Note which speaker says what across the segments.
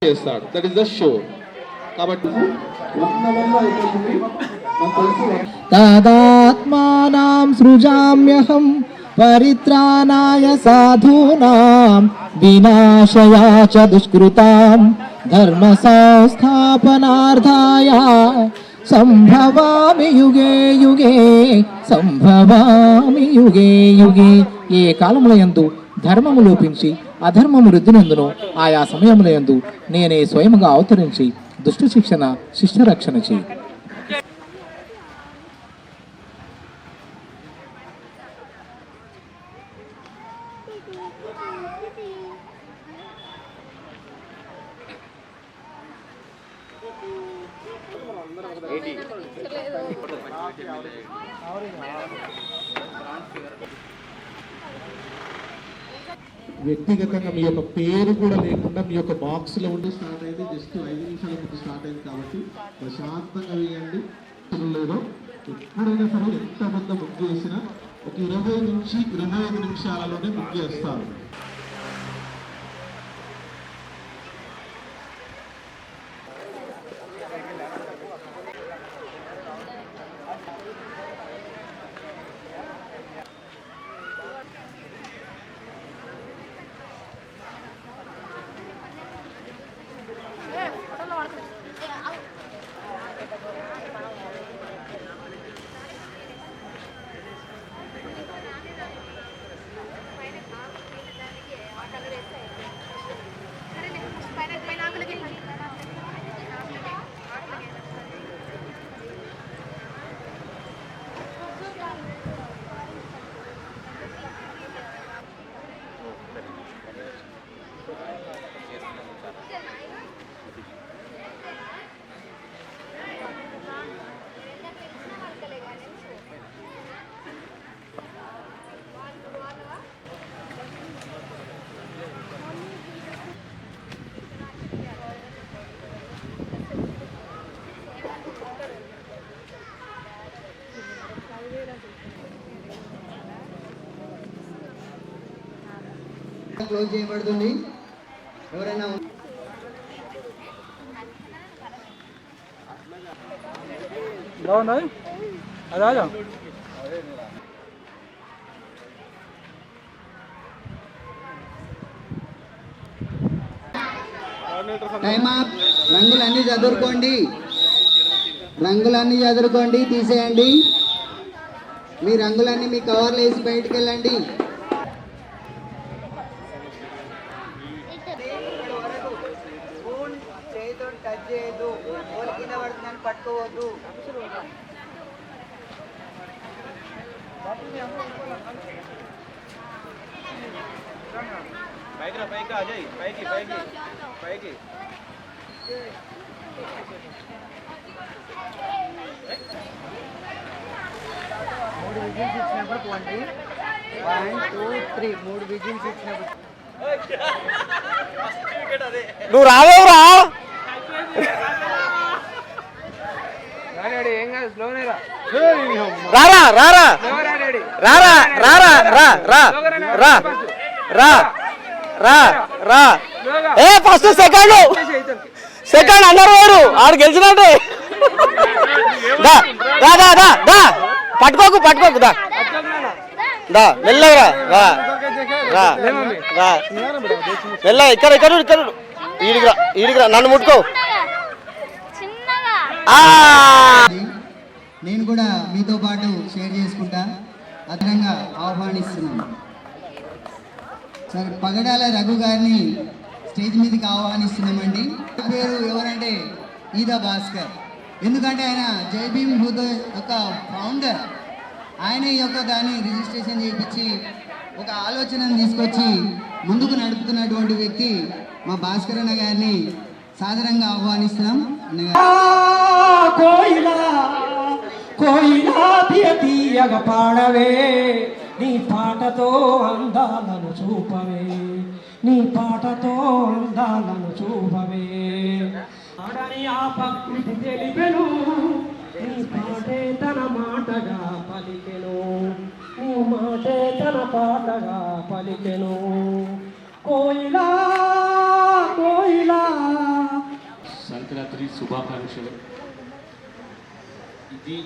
Speaker 1: చేస్తాడు. That is the show. కాబట్టి
Speaker 2: తదాత్మానాం సృజామ్యహం పరిత్రాణాయ సాధూనాం వినాశయా చ దుష్కృతాం ధర్మ సంస్థాపనార్థాయ సంభవామి యుగే యుగే సంభవామి యుగే యుగే. ఏ కాలముల యందు ధర్మము లోపించి అధర్మము వృద్ధినందును ఆయా సమయముల యందు నేనే స్వయముగా అవతరించి దుష్ట శిక్షణ శిష్ట రక్షణ చేయి.
Speaker 1: వ్యక్తిగతంగా మీ యొక్క పేరు కూడా లేకుండా మీ యొక్క బాక్స్లో ఉండి స్టార్ట్ అయింది. జస్ట్ 5 నిమిషాల ముందు స్టార్ట్ అయింది కాబట్టి ప్రశాంతంగా వేయండి. లేదు ఎప్పుడైనా సరే ఎంత పెద్ద ముగ్గు వేసినా ఒక 20 నుంచి 25 నిమిషాలలోనే ముగ్గు వేస్తారు.
Speaker 3: క్లోజ్ చేయబడుతుంది. ఎవరైనా టైమ్ అప్. రంగులన్నీ చదువుకోండి, రంగులన్నీ చదువుకోండి, తీసేయండి. మీ రంగులన్నీ మీ కవర్లు వేసి బయటకు వెళ్ళండి. టచ్ చేయొద్దు, కింద పడుతుందని పట్టుకోవద్దు. పైకి అజయ్, పైకి పైకి పైకి. మూడు విజిల్స్ ఇచ్చినప్పుడు పోండి. 1 2 3 మూడు విజిల్స్ ఇచ్చినప్పుడు
Speaker 2: నువ్వు రావేవురా. రారా రారా రారా రారా రా రా రా రా రా రా. ఏ ఫస్ట్ సెకండ్ సెకండ్ అందరు వారు ఆడు గెలిచినట్టే. దా దా దా దా దా పట్టుకోకు పట్టుకోకు దా దా మెల్లగా రా రా రా మెల్లగా. ఇక్కడ ఇక్కడ ఇక్కడ ఈడిగిరా ఈడిగిరా నన్ను ముట్టుకో.
Speaker 3: నేను కూడా మీతో పాటు షేర్ చేసుకుంటా అదనంగా ఆహ్వానిస్తున్నాను. సరే, పగడాల రఘు గారిని స్టేజ్ మీదకి ఆహ్వానిస్తున్నామండి. పేరు ఎవరంటే ఈద భాస్కర్. ఎందుకంటే ఆయన జై భీమ్ హృదయ యొక్క ఫౌండర్. ఆయన ఈ యొక్క దాన్ని రిజిస్ట్రేషన్ చేయించి ఒక ఆలోచనను తీసుకొచ్చి ముందుకు నడుపుతున్నటువంటి వ్యక్తి మా భాస్కర్ అన్న గారిని సాదరంగా ఆహ్వానిస్తున్నాం.
Speaker 2: తీయగ పాడవే నీ పాటతో అందాలను చూపవే, నీ పాటతో అందాలను చూపవే. ఆడని ఆ ప్రకృతి తెలిపెను, నీ పాటే తన మాటగా పలికెను, నీ మాటే తన పాటగా పలికెను. కోయిలా కోయిలా
Speaker 4: శుభాకాంక్షలు. ఇది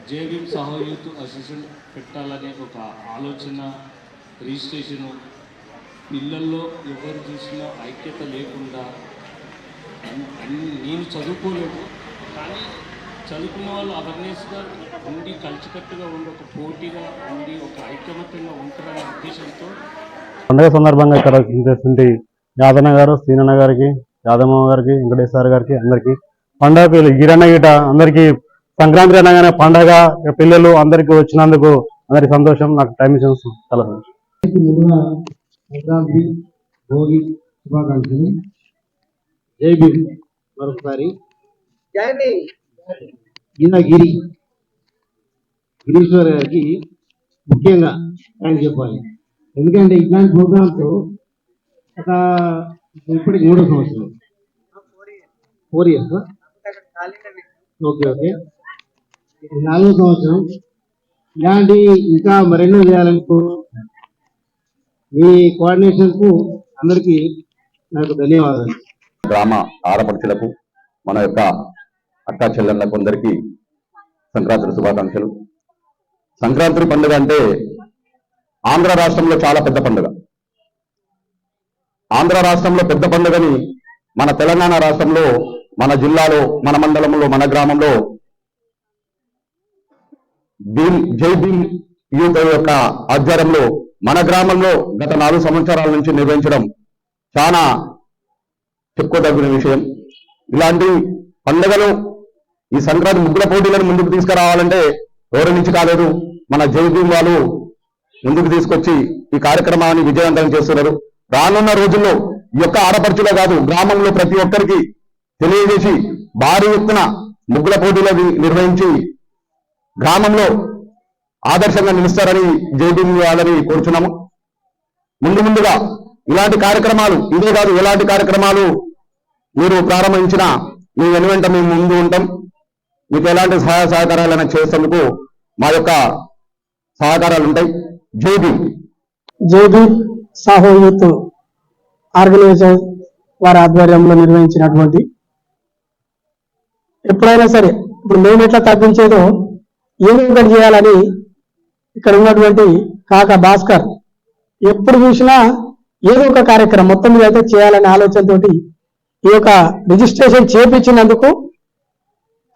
Speaker 4: జేబీఎం సహయూత్ అసోసియేషన్ పెట్టాలనే ఒక ఆలోచన, రిజిస్ట్రేషను పిల్లల్లో ఎవరు చూసినా ఐక్యత లేకుండా, నేను చదువుకోలేదు కానీ చదువుకున్న వాళ్ళు అవేర్నెస్గా ఉండి కలిసికట్టుగా ఉండి ఒక పోటీగా ఉండి ఒక ఐక్యమత్యంగా ఉంటారనే ఉద్దేశంతో
Speaker 5: పండుగ సందర్భంగా ఇక్కడ చేస్తుంటే యాదన్న గారు, శ్రీనన్న గారికి, యాదమ్మ గారికి, వెంకటేశ్వర గారికి అందరికీ పండుగ గిరన్న గిట అందరికీ సంక్రాంతి అనగానే పండగ పిల్లలు అందరికీ వచ్చినందుకు అందరికి సంతోషం. నాకు టైం ఇచ్చిన చాలా
Speaker 1: సంక్రాంతి భోగి శుభాకాంక్షలు. జై భీమ్. మరొకసారి గిరీశ్వర్ గారికి ముఖ్యంగా థ్యాంక్స్ చెప్పాలి. ఎందుకంటే ఇట్లాంటి ప్రోగ్రామ్స్ ఒక ఇప్పటికి 3వ సంవత్సరం, 4 years. ఓకే, 4వ సంవత్సరం. ఇలాంటి ఇంకా మరెన్నో చేయాలనుకో మీ కోఆర్డినేషన్ కు అందరికీ నాకు ధన్యవాదాలు.
Speaker 6: గ్రామ ఆడపడుచులకు, మన యొక్క అక్కా చెల్లెళ్ళకు అందరికీ సంక్రాంతి శుభాకాంక్షలు. సంక్రాంతి పండుగ అంటే ఆంధ్ర రాష్ట్రంలో చాలా పెద్ద పండుగ. ఆంధ్ర రాష్ట్రంలో పెద్ద పండుగని మన తెలంగాణ రాష్ట్రంలో, మన జిల్లాలో, మన మండలంలో, మన గ్రామంలో జై భీమ్ యూత్ యొక్క ఆధ్వర్యంలో మన గ్రామంలో గత 4 సంవత్సరాల నుంచి నిర్వహించడం చాలా చెప్పుకోదగిన విషయం. ఇలాంటి పండుగలు, ఈ సంక్రాంతి ముగ్గుల పోటీలను ముందుకు తీసుకురావాలంటే ఎవరి నుంచి కాలేదు, మన జై భీమ్ వాళ్ళు ముందుకు తీసుకొచ్చి ఈ కార్యక్రమాన్ని విజయవంతం చేస్తున్నారు. రానున్న రోజుల్లో ఈ యొక్క ఆడపడుచులే కాదు, గ్రామంలో ప్రతి ఒక్కరికి తెలియజేసి భారీ ఎత్తున ముగ్గుల పోటీలు నిర్వహించి గ్రామంలో ఆదర్శంగా నిలుస్తారని జై భీమ్ వాళ్ళని కోరుచున్నాము. ముందుగా ఇలాంటి కార్యక్రమాలు, ఇదే కాదు ఎలాంటి కార్యక్రమాలు మీరు ప్రారంభించినా మీ వెనువెంట మేము ముందు ఉంటాం. మీకు ఎలాంటి సహాయ సహకారాలైనా చేసేందుకు మా యొక్క సహకారాలు ఉంటాయి. జై భీమ్.
Speaker 7: జై భీమ్ సాహో యూత్ ఆర్గనైజేషన్ వారి ఆధ్వర్యంలో నిర్వహించినటువంటి, ఎప్పుడైనా సరే ఇప్పుడు మేము ఎట్లా తగ్గించేదో ఏదో ఒకటి చేయాలని ఇక్కడ ఉన్నటువంటి కాక భాస్కర్ ఎప్పుడు చూసినా ఏదో ఒక కార్యక్రమం మొత్తం మీద అయితే చేయాలనే ఆలోచనతోటి ఈ యొక్క రిజిస్ట్రేషన్ చేపించినందుకు,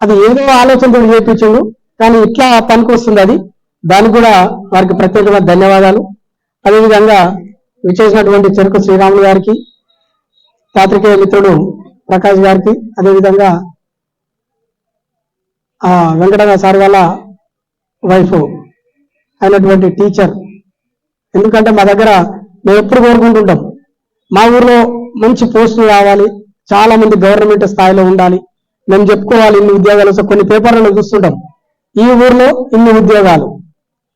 Speaker 7: అది ఏదో ఆలోచనతో చేయించిండు కానీ ఇట్లా పనికొస్తుంది అది. దానికి కూడా వారికి ప్రత్యేకమైన ధన్యవాదాలు. అదేవిధంగా విచ్చేసినటువంటి చెరుకు శ్రీరాములు గారికి, పాత్రికేయ మిత్రుడు ప్రకాష్ గారికి, అదేవిధంగా వెంకటరావు సార్ వాళ్ళ వైఫ్ అయినటువంటి టీచర్. ఎందుకంటే మా దగ్గర మేము ఎప్పుడు కోరుకుంటుంటాం, మా ఊర్లో మంచి పోస్టులు రావాలి, చాలా మంది గవర్నమెంట్ స్థాయిలో ఉండాలి, మేము చెప్పుకోవాలి ఇన్ని ఉద్యోగాలు. కొన్ని పేపర్లలో చూస్తుంటాం, ఈ ఊర్లో ఇన్ని ఉద్యోగాలు,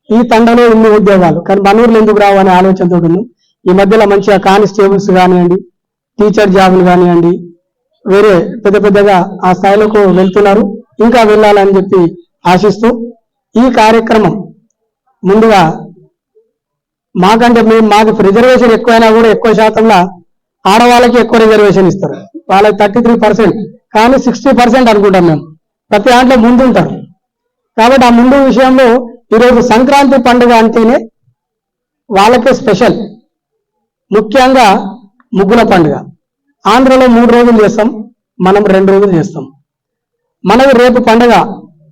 Speaker 7: ఈ తండలో ఇన్ని ఉద్యోగాలు, కానీ మన ఊర్లో ఎందుకు రావు అనే ఆలోచనతో ఉన్నాం. ఈ మధ్యలో మంచిగా కానిస్టేబుల్స్ కానివ్వండి, టీచర్ జాబులు కానివ్వండి, వేరే పెద్దగా ఆ స్థాయిలోకి వెళ్తున్నారు. ఇంకా వెళ్ళాలని చెప్పి ఆశిస్తూ ఈ కార్యక్రమం ముందుగా మాకంటే మాకు రిజర్వేషన్ ఎక్కువైనా కూడా ఎక్కువ శాతంలో ఆడవాళ్ళకి ఎక్కువ రిజర్వేషన్ ఇస్తారు. వాళ్ళకి 33%, కానీ 60% అనుకుంటాం మేము. ప్రతి దాంట్లో ముందు ఉంటారు. కాబట్టి ఆ ముందు విషయంలో ఈరోజు సంక్రాంతి పండుగ అంటేనే వాళ్ళకే స్పెషల్. ముఖ్యంగా ముగ్గుల పండుగ ఆంధ్రలో 3 రోజులు చేస్తాం, మనం 2 రోజులు చేస్తాం. మనది రేపు పండుగ,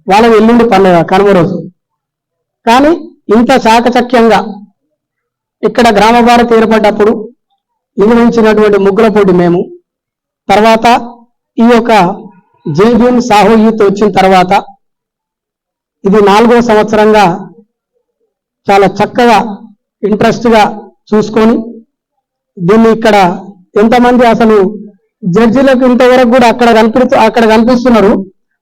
Speaker 7: వాళ్ళది ఎల్లుండి పండుగ కనుమ రోజు. కానీ ఇంత చాకచక్యంగా ఇక్కడ గ్రామ భారతి ఏర్పడ్డప్పుడు నిర్వహించినటువంటి ముగ్గుల పోటీ మేము, తర్వాత ఈ యొక్క జై భీమ్ సాహో యూత్ వచ్చిన తర్వాత ఇది 4వ సంవత్సరంగా చాలా చక్కగా ఇంట్రెస్ట్గా చూసుకొని దీన్ని ఇక్కడ ఎంతమంది అసలు జడ్జిలకు ఇంతవరకు కూడా అక్కడ కనిపిస్తున్నారు.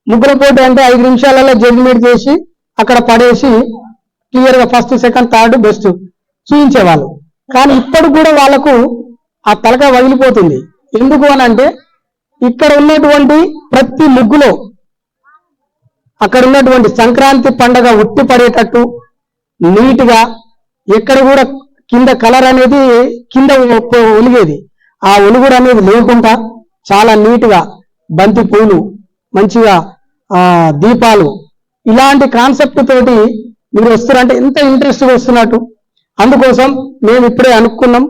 Speaker 7: ముగ్గుల పోటీ అంటే 5 నిమిషాలలో జడ్జిమెంట్ చేసి అక్కడ పడేసి క్లియర్గా ఫస్ట్, సెకండ్, థర్డ్, బెస్ట్ చూపించేవాళ్ళు. కానీ ఇప్పుడు కూడా వాళ్ళకు ఆ తలక వదిలిపోతుంది. ఎందుకు అని అంటే ఇక్కడ ఉన్నటువంటి ప్రతి ముగ్గులో అక్కడ ఉన్నటువంటి సంక్రాంతి పండగ ఉట్టి పడేటట్టు నీట్గా, ఎక్కడ కూడా కింద కలర్ అనేది కింద ఒలిగేది, ఆ ఒలుగుడు అనేది లేకుండా చాలా నీట్గా బంతి పూలు మంచిగా దీపాలు ఇలాంటి కాన్సెప్ట్ తోటి మీరు వస్తున్నారంటే ఎంత ఇంట్రెస్ట్గా వస్తున్నట్టు. అందుకోసం మేము ఇప్పుడే అనుకున్నాం,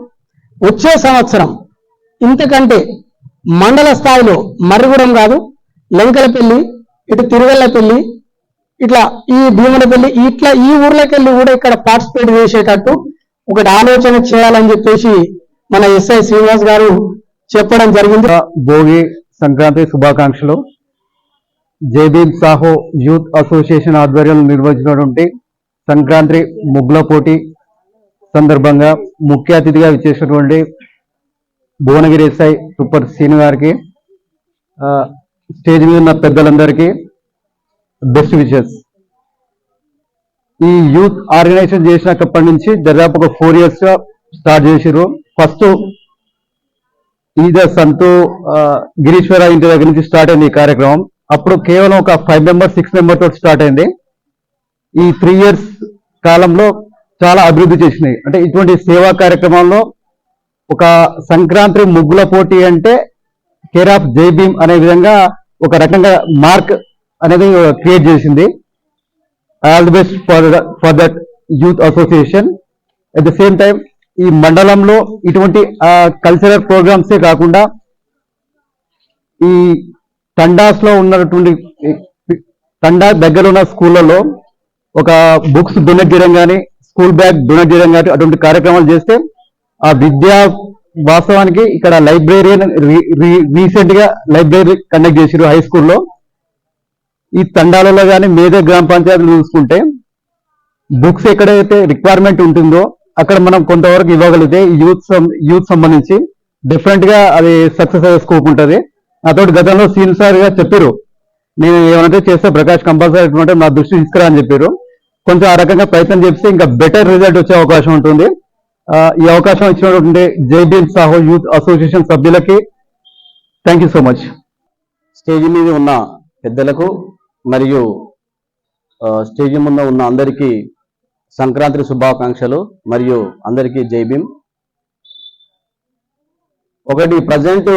Speaker 7: వచ్చే సంవత్సరం ఇంతకంటే మండల స్థాయిలో మర్రిగూడెం కాదు, లెంకలపల్లి, ఇటు తిరువెల్లపల్లి, ఇట్లా ఈ భీములపల్లి, ఇట్లా ఈ ఊర్లోకి వెళ్ళి కూడా ఇక్కడ పార్టిసిపేట్ చేసేటట్టు ఒకటి ఆలోచన చేయాలని చెప్పేసి మన ఎస్ఐ శ్రీనివాస్ గారు చెప్పడం జరిగింది.
Speaker 5: భోగి సంక్రాంతి శుభాకాంక్షలు. జైభీమ్ సాహో యూత్ అసోసియేషన్ ఆధ్వర్యంలో నిర్వహించినటువంటి సంక్రాంతి ముగ్గుల పోటీ సందర్భంగా ముఖ్య అతిథిగా విచ్చేసినటువంటి భువనగిరి ఎస్ఐ సూపర్ సీను గారికి, స్టేజ్ మీద ఉన్న పెద్దలందరికీ బెస్ట్ విషెస్. ఈ యూత్ ఆర్గనైజేషన్ చేసినప్పటి నుంచి దాదాపు ఒక 4 years గా స్టార్ట్ చేసారు. ఫస్ట్ ఈద సంతు గిరీశ్వర ఇంటి దగ్గర నుంచి స్టార్ట్ అయింది ఈ కార్యక్రమం. అప్పుడు కేవలం ఒక 5 members 6 members తోటి స్టార్ట్ అయింది. ఈ 3 years కాలంలో చాలా అభివృద్ధి చేసినాయి. అంటే ఇటువంటి సేవా కార్యక్రమాల్లో ఒక సంక్రాంతి ముగ్గుల పోటీ అంటే కేర్ ఆఫ్ జై భీమ్ అనే విధంగా ఒక రకంగా మార్క్ అనేది క్రియేట్ చేసింది. All the best for that youth association. At the same time ఈ మండలంలో ఇటువంటి కల్చరల్ ప్రోగ్రామ్సే కాకుండా ఈ తండాస్ లో ఉన్నటువంటి తండా దగ్గర ఉన్న స్కూళ్ళలో ఒక బుక్స్ డొనేట్ చేయడం కానీ, స్కూల్ బ్యాగ్ డొనేట్ చేయడం కానీ అటువంటి కార్యక్రమాలు చేస్తే ఆ విద్యా వాస్తవానికి ఇక్కడ లైబ్రరీయన్ రీసెంట్ గా లైబ్రరీ కండక్ట్ చేసారు హై స్కూల్లో. ఈ తండాలలో కానీ మేజర్ గ్రామ పంచాయతీలు చూసుకుంటే బుక్స్ ఎక్కడైతే రిక్వైర్మెంట్ ఉంటుందో అక్కడ మనం కొంతవరకు ఇవ్వగలిగితే యూత్ సంబంధించి డిఫరెంట్ గా అది సక్సెస్ అయ్యే స్కోప్ ఉంటుంది. నాతోటి గతంలో సీనియర్ సార్ గా చెప్పారు, నేను ఏమంటే చేస్తే ప్రకాష్ కంపల్సరీ నా దృష్టి తీసుకురా అని చెప్పారు. కొంచెం ఆ రకంగా ప్రయత్నం చేస్తే ఇంకా బెటర్ రిజల్ట్ వచ్చే అవకాశం ఉంటుంది. ఈ అవకాశం ఇచ్చినటువంటి జై భీమ్ సాహో యూత్ అసోసియేషన్ సభ్యులకి thank you so much.
Speaker 6: Stage మీద ఉన్న పెద్దలకు మరియు స్టేజ్ ముందు ఉన్న అందరికీ సంక్రాంతి శుభాకాంక్షలు మరియు అందరికీ జై భీమ్. ఒకటి ప్రజెంట్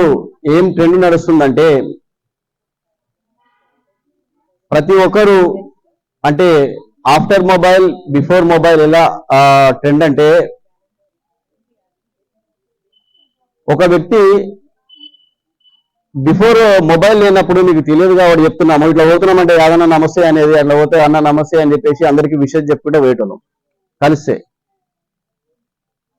Speaker 6: ఏం ట్రెండ్ నడుస్తుందంటే ప్రతి ఒక్కరు అంటే ఆఫ్టర్ మొబైల్ బిఫోర్ మొబైల్ ఎలా ట్రెండ్ అంటే ఒక వ్యక్తి బిఫోర్ మొబైల్ లేనప్పుడు నీకు తెలియదు కాబట్టి చెప్తున్నాము, ఇట్లా పోతున్నామంటే యాదన్న నమస్తే అనేది, అట్లా పోతే అన్న నమస్తే అని చెప్పేసి అందరికీ విషయం చెప్పుకుంటే వేయటం కలిస్తే.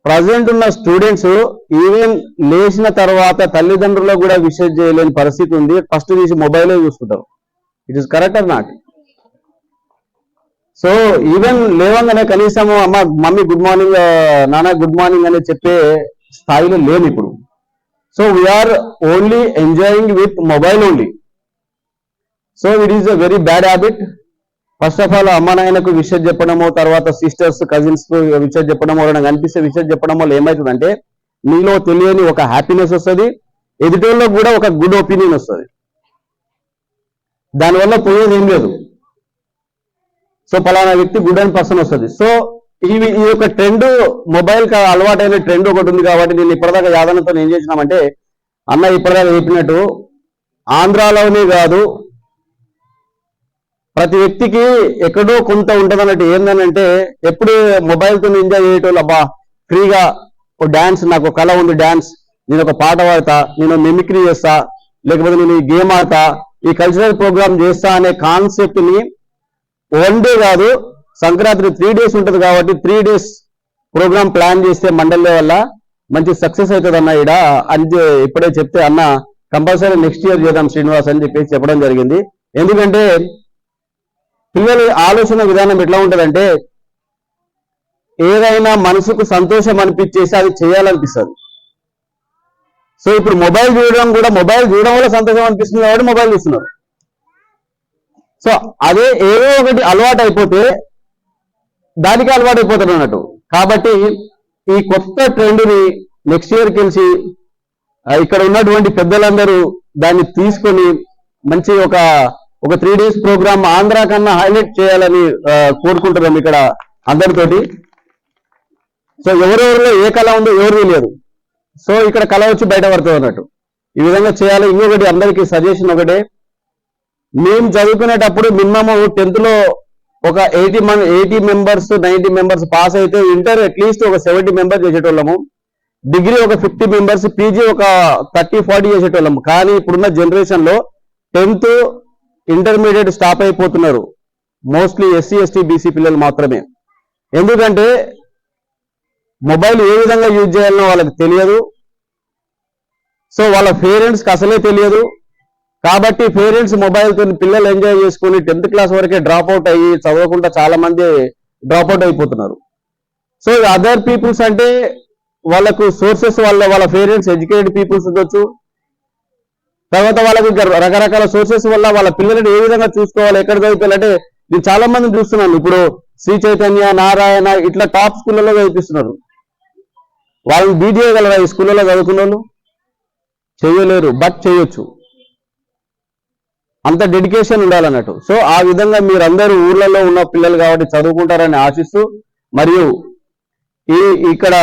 Speaker 6: ప్రజెంట్ ఉన్న స్టూడెంట్స్ ఈవెన్ లేచిన తర్వాత తల్లిదండ్రులకు కూడా విషయం చేయలేని పరిస్థితి ఉంది. ఫస్ట్ తీసి మొబైలే చూసుకుంటారు. It is correct or not? So even లేవంగానే కనీసము అమ్మ మమ్మీ గుడ్ మార్నింగ్, నాన్న గుడ్ మార్నింగ్ అని చెప్పే స్థాయిలో లేము ఇప్పుడు. So we are only enjoying with mobile only. So it is a very bad habit. First of all అమ్మ నాయనకు విషయం చెప్పడము, తర్వాత సిస్టర్స్ కజిన్స్ కు విషయం చెప్పడము, నాకు అనిపిస్తే విషయం చెప్పడం వల్ల ఏమవుతుందంటే మీలో తెలియని ఒక హ్యాపీనెస్ వస్తుంది, ఎదుటిలో కూడా ఒక గుడ్ ఒపీనియన్ వస్తుంది. దానివల్ల పోయేది ఏం లేదు. సో పలానా వ్యక్తి గుడ్ అండ్ పర్సన్ వస్తుంది. సో ఈ యొక్క ట్రెండ్ మొబైల్ అలవాటైన ట్రెండ్ ఒకటి ఉంది కాబట్టి నేను ఇప్పటిదాకా యాదనతో ఏం చేసినామంటే అన్న ఇప్పటిదాకా చెప్పినట్టు ఆంధ్రాలోనే కాదు ప్రతి వ్యక్తికి ఎక్కడో కొంత ఉంటుంది అన్నట్టు. ఏందనంటే ఎప్పుడు మొబైల్తో ఎంజాయ్ చేయటం, అబ్బా ఫ్రీగా ఓ డాన్స్, నాకు ఒక కళ ఉంది డాన్స్, నేను ఒక పాట పాడతా, నేను మిమిక్రీ చేస్తా, లేకపోతే నేను ఈ గేమ్ ఆడతా, ఈ కల్చరల్ ప్రోగ్రామ్ చేస్తా అనే కాన్సెప్ట్ ని 1 day కాదు సంక్రాంతి 3 days ఉంటుంది కాబట్టి 3 days ప్రోగ్రామ్ ప్లాన్ చేస్తే మండలి వల్ల మంచి సక్సెస్ అవుతుంది అన్న. ఈడ అని ఇప్పుడే చెప్తే అన్న కంపల్సరీ నెక్స్ట్ ఇయర్ చేద్దాం శ్రీనివాస్ అని చెప్పేసి చెప్పడం జరిగింది. ఎందుకంటే పిల్లల ఆలోచన విధానం ఎట్లా ఉంటుందంటే ఏదైనా మనసుకు సంతోషం అనిపించేసి అది చేయాలనిపిస్తుంది. సో ఇప్పుడు మొబైల్ చూడడం వల్ల సంతోషం అనిపిస్తుంది కాబట్టి మొబైల్ చూస్తున్నారు. సో అదే ఏదో ఒకటి అలవాటు అయిపోతే దానికి అలవాటు అయిపోతాడు అన్నట్టు. కాబట్టి ఈ కొత్త ట్రెండ్ని నెక్స్ట్ ఇయర్ కలిసి ఇక్కడ ఉన్నటువంటి పెద్దలందరూ దాన్ని తీసుకొని మంచి ఒక 3 days ప్రోగ్రామ్ ఆంధ్ర కన్నా హైలైట్ చేయాలని కోరుకుంటున్నాం ఇక్కడ అందరితోటి. సో ఎవరెవరిలో ఏ కళ ఉందో ఎవరిది లేదు. సో ఇక్కడ కళ వచ్చి బయట పడుతుంది అన్నట్టు. ఈ విధంగా చేయాలి. ఇంకొకటి అందరికీ సజెషన్ ఒకటే, మేము చదువుకునేటప్పుడు మినిమం 10th లో ఒక 80 మెంబర్స్ 90 మెంబర్స్ పాస్ అయితే ఇంటర్ అట్లీస్ట్ ఒక 70 మెంబర్స్ చేసేటోళ్ళము, డిగ్రీ ఒక 50 మెంబర్స్, పీజీ ఒక 30-40 చేసేటోళ్ళము. కానీ ఇప్పుడున్న జనరేషన్ లో 10th ఇంటర్మీడియట్ స్టాప్ అయిపోతున్నారు, మోస్ట్లీ SC ST BC పిల్లలు మాత్రమే. ఎందుకంటే మొబైల్ ఏ విధంగా యూజ్ చేయాలనో వాళ్ళకి తెలియదు, సో వాళ్ళ పేరెంట్స్కి అసలే తెలియదు. కాబట్టి పేరెంట్స్ మొబైల్తో పిల్లలు ఎంజాయ్ చేసుకుని 10th క్లాస్ వరకే డ్రాప్ అవుట్ అయ్యి చదవకుండా చాలా మంది డ్రాప్ అవుట్ అయిపోతున్నారు. సో అదర్ పీపుల్స్ అంటే వాళ్ళకు సోర్సెస్ వాళ్ళ పేరెంట్స్ ఎడ్యుకేటెడ్ పీపుల్స్ ఉండొచ్చు, తర్వాత వాళ్ళకి రకరకాల సోర్సెస్ వల్ల వాళ్ళ పిల్లలను ఏ విధంగా చూసుకోవాలి, ఎక్కడ చదువుకోవాలంటే నేను చాలా మందిని చూస్తున్నాను. ఇప్పుడు శ్రీ చైతన్య, నారాయణ ఇట్లా టాప్ స్కూళ్ళలో చదివిస్తున్నారు. వాళ్ళని బీట్ చేయగలరా ఈ స్కూళ్ళలో చదువుకున్న వాళ్ళు? చేయలేరు, బట్ చేయొచ్చు. అంత డెడికేషన్ ఉండాలన్నట్టు. సో ఆ విధంగా మీరందరూ ఊర్లలో ఉన్న పిల్లలు కాబట్టి చదువుకుంటారని ఆశిస్తూ, మరియు ఇక్కడ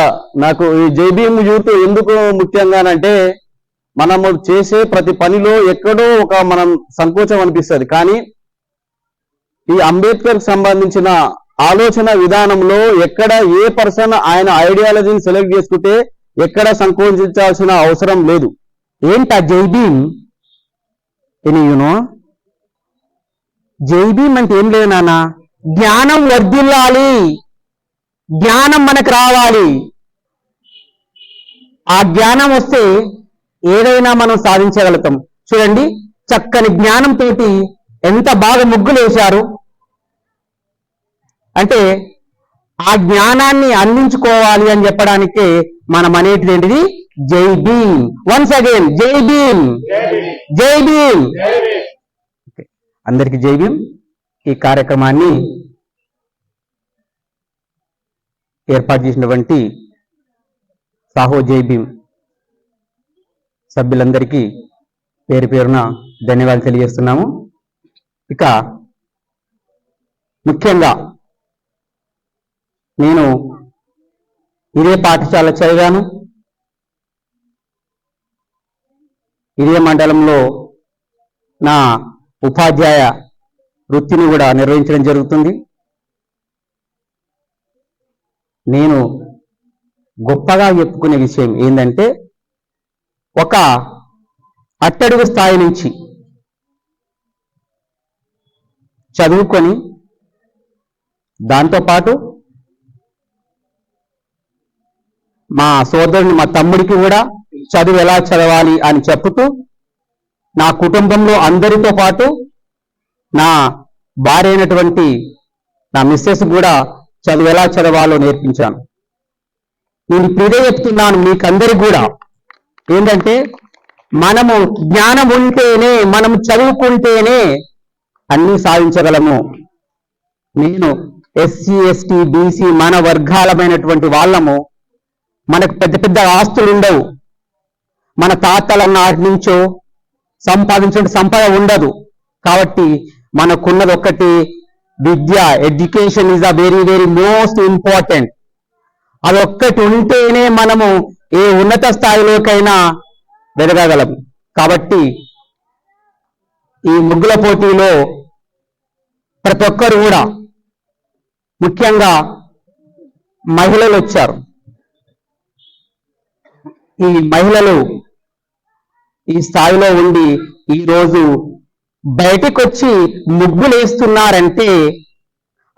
Speaker 6: నాకు ఈ JBM యూత్ ఎందుకు ముఖ్యంగానంటే మనము చేసే ప్రతి పనిలో ఎక్కడో ఒక మనం సంకోచం అనిపిస్తుంది, కానీ ఈ అంబేద్కర్ సంబంధించిన ఆలోచన విధానంలో ఎక్కడ ఏ పర్సన్ ఆయన ఐడియాలజీని సెలెక్ట్ చేసుకుంటే ఎక్కడ సంకోచించాల్సిన అవసరం లేదు.
Speaker 2: ఏంటా జైబీమ్? యూనో జైబీమ్ అంటే ఏం లేదు నాన్న, జ్ఞానం వర్ధిల్లాలి, జ్ఞానం మనకు రావాలి. ఆ జ్ఞానం వస్తే ఏదైనా మనం సాధించగలుగుతాం. చూడండి, చక్కని జ్ఞానంతో ఎంత బాగా ముగ్గులు వేశారు. అంటే ఆ జ్ఞానాన్ని అందించుకోవాలి అని చెప్పడానికే మనం అనేటిది ఏంటిది? జై భీమ్. వన్స్ అగైన్ జై భీమ్, జై భీమ్. అందరికి జై భీమ్. ఈ కార్యక్రమాన్ని ఏర్పాటు చేసినటువంటి సాహో జై భీమ్ సభ్యులందరికీ పేరు పేరున ధన్యవాదాలు తెలియజేస్తున్నాము. ఇక ముఖ్యంగా నేను ఇదే పాఠశాల చదివాను, ఇదే మండలంలో నా ఉపాధ్యాయ వృత్తిని కూడా నిర్వహించడం జరుగుతుంది. నేను గొప్పగా చెప్పుకునే విషయం ఏంటంటే, ఒక అట్టడుగు స్థాయి నుంచి చదువుకొని దాంతోపాటు మా సోదరుని, మా తమ్ముడికి కూడా చదువు ఎలా చదవాలి అని చెప్పుతూ, నా కుటుంబంలో అందరితో పాటు నా భార్య అయినటువంటి నా మిస్సెస్ కూడా చదువు ఎలా చదవాలో నేర్పించాను. నేను ఇప్పుడే చెప్తున్నాను మీకందరికి కూడా, ఏంటంటే మనము జ్ఞానం ఉంటేనే, మనం చదువుకుంటేనే అన్నీ సాధించగలము. నేను SC ST BC మన వర్గాలమైనటువంటి వాళ్ళము, మనకు పెద్ద పెద్ద ఆస్తులు ఉండవు, మన తాతల నాటి నుంచో సంపాదించిన సంపద ఉండదు. కాబట్టి మనకున్నది ఒక్కటి విద్య. Education is a very very most important. అది ఒక్కటి ఉంటేనే మనము ఏ ఉన్నత స్థాయిలోకైనా వెదగగలం. కాబట్టి ఈ ముగ్గుల పోటీలో ప్రతి ఒక్కరు కూడా, ముఖ్యంగా మహిళలు వచ్చారు. ఈ మహిళలు ఈ స్థాయిలో ఉండి ఈరోజు బయటకు వచ్చి ముగ్గులు వేస్తున్నారంటే,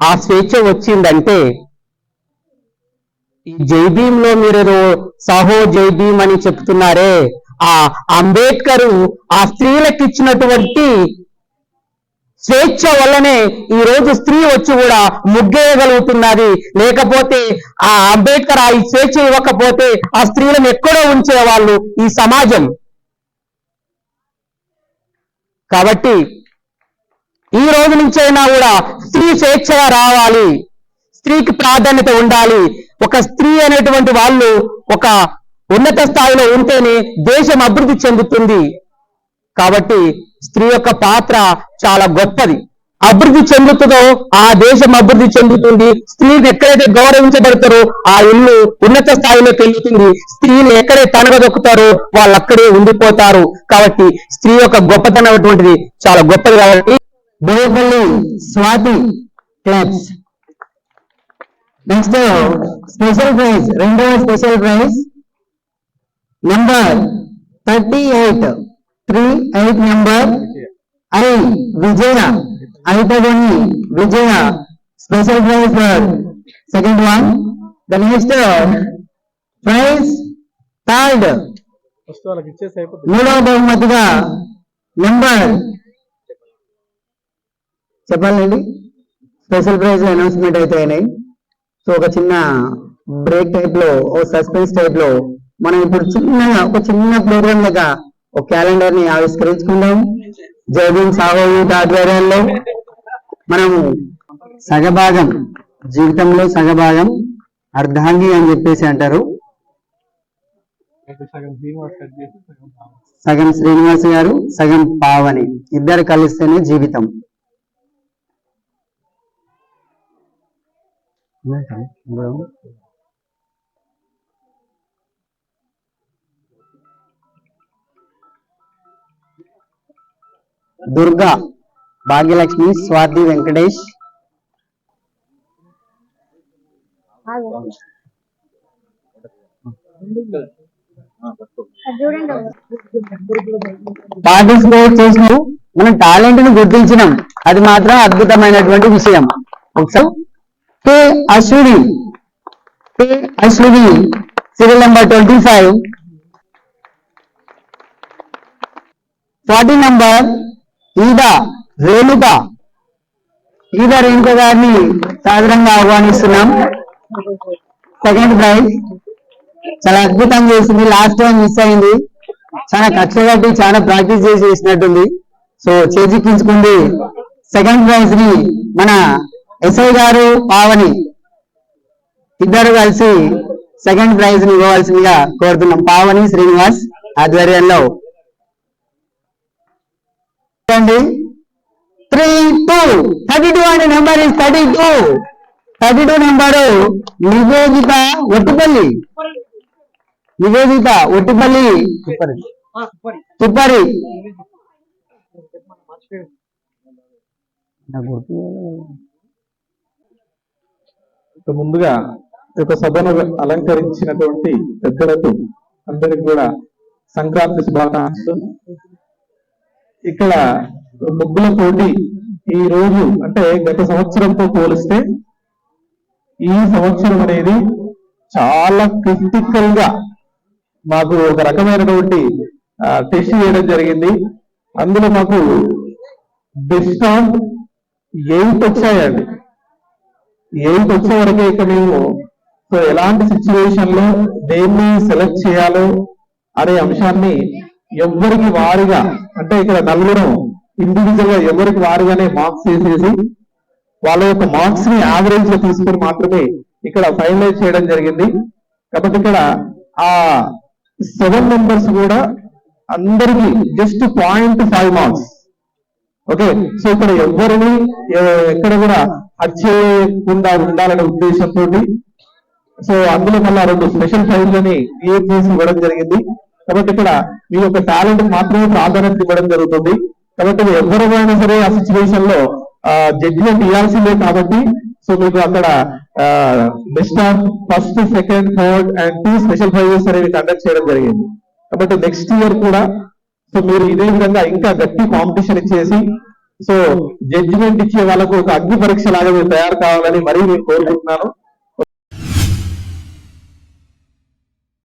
Speaker 2: ఆ స్వేచ్ఛ వచ్చిందంటే, ఈ జైభీంలో మీరేదో సాహో జైభీం అని చెప్తున్నారే, ఆ అంబేద్కర్ ఆ స్త్రీలకు ఇచ్చినటువంటి స్వేచ్ఛ వల్లనే ఈ రోజు స్త్రీ వచ్చి కూడా ముగ్గేయగలుగుతున్నది. లేకపోతే ఆ అంబేద్కర్ ఆ స్వేచ్ఛ ఇవ్వకపోతే ఆ స్త్రీలను ఎక్కడో ఉంచేవాళ్ళు ఈ సమాజం. కాబట్టి ఈ రోజు నుంచైనా కూడా స్త్రీ స్వేచ్ఛగా రావాలి, స్త్రీకి ప్రాధాన్యత ఉండాలి. ఒక స్త్రీ అనేటువంటి వాళ్ళు ఒక ఉన్నత స్థాయిలో ఉంటేనే దేశం అభివృద్ధి చెందుతుంది. కాబట్టి స్త్రీ యొక్క పాత్ర చాలా గొప్పది. అభివృద్ధి చెందుతుందో ఆ దేశం అభివృద్ధి చెందుతుంది. స్త్రీలు ఎక్కడైతే గౌరవించబడతారో ఆ ఇల్లు ఉన్నత స్థాయిలోకి వెళ్తుంది. స్త్రీలు ఎక్కడైతే తనగదొక్కుతారో వాళ్ళు అక్కడే ఉండిపోతారు. కాబట్టి స్త్రీ యొక్క గొప్పతనం అటువంటిది చాలా గొప్పది. కాబట్టి
Speaker 3: Boyapalli Swathi clubs. Next special prize, రెండవ special prize number 38 number I Vijaya, Aithagoni Vijaya, special prize for second one. The next prize third, మూడవ బహుమతిగా నంబర్ చెప్పాలండి. స్పెషల్ ప్రైజ్ అనౌన్స్మెంట్ అయితే అయినాయి. సో ఒక చిన్న బ్రేక్ టైప్ లో, ఓ సస్పెన్స్ టైప్ లో మనం ఇప్పుడు ఒక చిన్న ప్రోగ్రామ్ లాగా ఒక క్యాలెండర్ ని ఆవిష్కరించుకుందాం. జైబీన్ సాహో యూత్ ఆధ్వర్యంలో మనము సగభాగం, జీవితంలో సగభాగం అర్ధాంగి అని చెప్పేసి అంటారు. సగం శ్రీనివాస్ గారు, సగం పావని, ఇద్దరు కలిస్తేనే జీవితం. దుర్గా, భాగ్యలక్ష్మి, స్వాతి, వెంకటేష్. పార్టిసిపేట్ చేసిన మనం టాలెంట్ ను గుర్తించినాం, అది మాత్రం అద్భుతమైనటువంటి విషయం. ఒకసారి K Ashwini, serial number 25. 40 number Eeda Renuka గారిని సాదరంగా ఆహ్వానిస్తున్నాం. Second prize. చాలా అద్భుతంగా చేసింది, లాస్ట్ టైం మిస్ అయింది. చాలా కష్టపడి చాలా ప్రాక్టీస్ చేసి చేసినట్టుంది. సో చేజిక్కించుకుంది. సెకండ్ ప్రైజ్ ని మన ఎస్ఐ గారు, పావని ఇద్దరు కలిసి సెకండ్ ప్రైజ్ ని ఇవ్వవలసిందిగా కోరుతున్నాం. పావని, శ్రీనివాస్ ఆధ్వర్యంలో. 32 అనే number is 32 number Nivedita Ottipalli, తుప్పరి.
Speaker 1: ముందుగా ఈ యొక్క సభను అలంకరించినటువంటి పెద్దలకు అందరికి కూడా సంక్రాంతి శుభాకాంక్షలు. ఇక్కడ ముగ్గుల పోటీ ఈ రోజు, అంటే గత సంవత్సరంతో పోలిస్తే ఈ సంవత్సరం అనేది చాలా క్రిటికల్ గా మాకు ఒక రకమైనటువంటి టెస్ట్ చేయడం జరిగింది. అందులో మాకు బెస్ట్ ఆఫ్ 8 వచ్చాయండి. 8 వచ్చే వరకే ఇక మేము సో ఎలాంటి సిచ్యువేషన్ లో దేన్ని సెలెక్ట్ చేయాలో అనే అంశాన్ని ఎవరికి వారిగా, అంటే ఇక్కడ నలుగురు ఇండివిజువల్ గా ఎవరికి వారిగానే మార్క్స్ వేసేసి వాళ్ళ యొక్క మార్క్స్ ని యావరేజ్ లో తీసుకొని మాత్రమే ఇక్కడ ఫైనలైజ్ చేయడం జరిగింది. కాబట్టి ఇక్కడ ఆ 7 మెంబర్స్ కూడా అందరికి జస్ట్ 0.5 మార్క్స్. ఓకే, సో ఇక్కడ ఎవరిని ఎక్కడ కూడా అచ్చేయకుండా ఉండాలనే ఉద్దేశంతో సో అందులో మళ్ళీ 2 స్పెషల్ ప్రైజ్లని క్రియేట్ చేసి ఇవ్వడం జరిగింది. కాబట్టి ఇక్కడ మీ యొక్క టాలెంట్ మాత్రమే ప్రాధాన్యత ఇవ్వడం జరుగుతుంది. కాబట్టి ఎవరైనా సరే ఆ సిచ్యువేషన్ లో జడ్జిమెంట్ ఇవ్వాల్సిందే. కాబట్టి సో మీకు అక్కడ best of first, second, third and 2 special prizes అనేవి కండక్ట్ చేయడం జరిగింది. కాబట్టి నెక్స్ట్ ఇయర్ కూడా సో మీరు ఇదే విధంగా ఇంకా గట్టి కాంపిటీషన్ ఇచ్చేసి సో జడ్జిమెంట్ ఇచ్చే వాళ్ళకు ఒక అగ్ని పరీక్ష లాగా మీరు తయారు కావాలని మరీ నేను కోరుకుంటున్నాను.